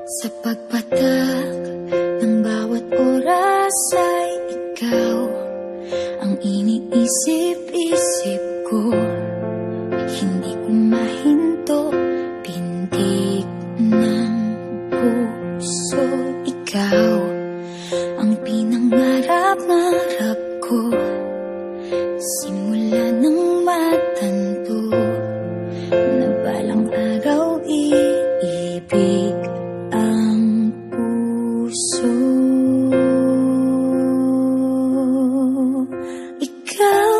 Sa pagpatak ng bawat oras ay ikaw ang iniisip-isip ko. Hindi ko mahinto, pintig ng puso. Ikaw ang pinangarap-ngarap ko, simula ng matanto na balang araw iibig ang puso. Ikaw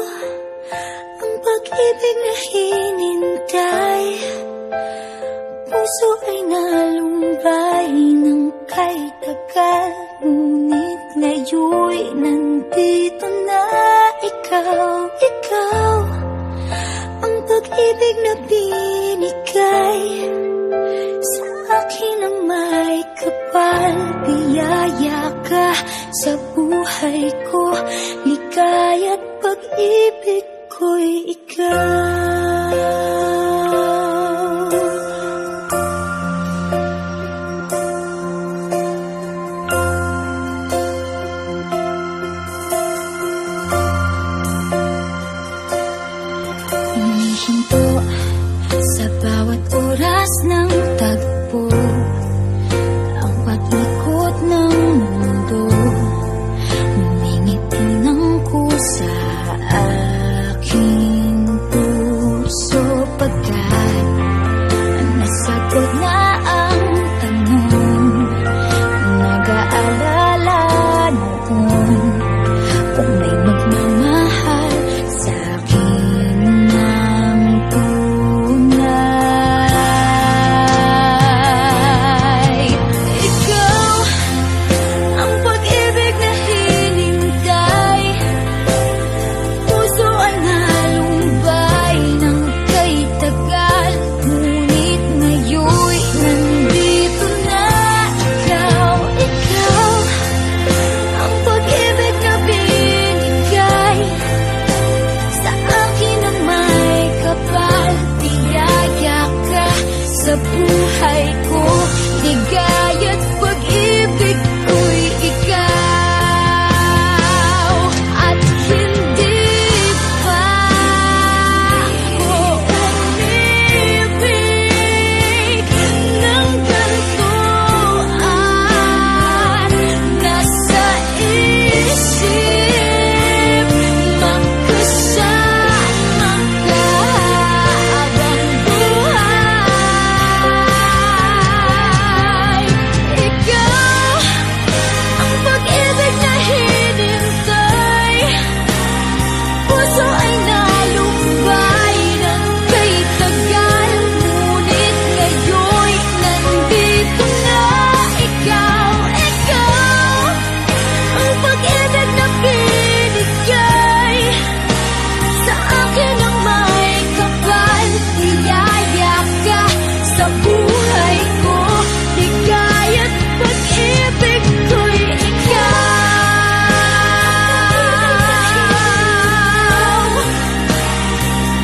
ang pag-ibig na hinintay, puso ay nalumbay ng kay tagal, ngunit ngayon'y nandito na. Ikaw ang pag-ibig na binigay sa akin ang may kapal. Biyaya ka sa buhay ko, ligaya't pag-ibig ko'y ikaw. Humihinto sa bawat oras ng tagpo, ang pag-ikot ng mundo, ngumingiti ng kusa aking puso. Pagkat nasagot na ang tanong, nag-aalala noon kung may magmamahal sa akin ng tunay. Ikaw ang pag-ibig na hinintay, puso ay nalumbay ng kay tagal, ngunit ngayon'y nandito na. Ikaw ang pag-ibig na binigay sa akin ang may kapal. Biyaya ka sa buhay ko, ligaya't pag-ibig ko'y ikaw. At hindi pa ako umibig ng ganito, at nasa isip magkasama ka habang buhay. Ikaw ang pag-ibig na hinintay, puso ay nalumbay ng kay tagal, ngunit ngayon'y nandito na. Ikaw ang pag-ibig na binigay sa akin ang may kapal. Biyaya ka sa buhay ko, ligaya't pag-ibig ko'y ikaw.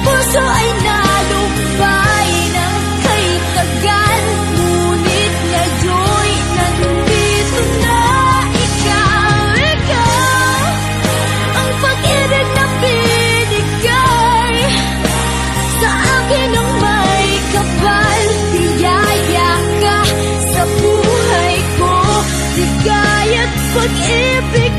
Puso ay nalumbay ng kay tagal, ngunit ngayon'y nandito na. Ikaw ang pag-ibig na binigay sa akin ang may kapal. Biyaya ka sa buhay ko, ligaya't pag-ibig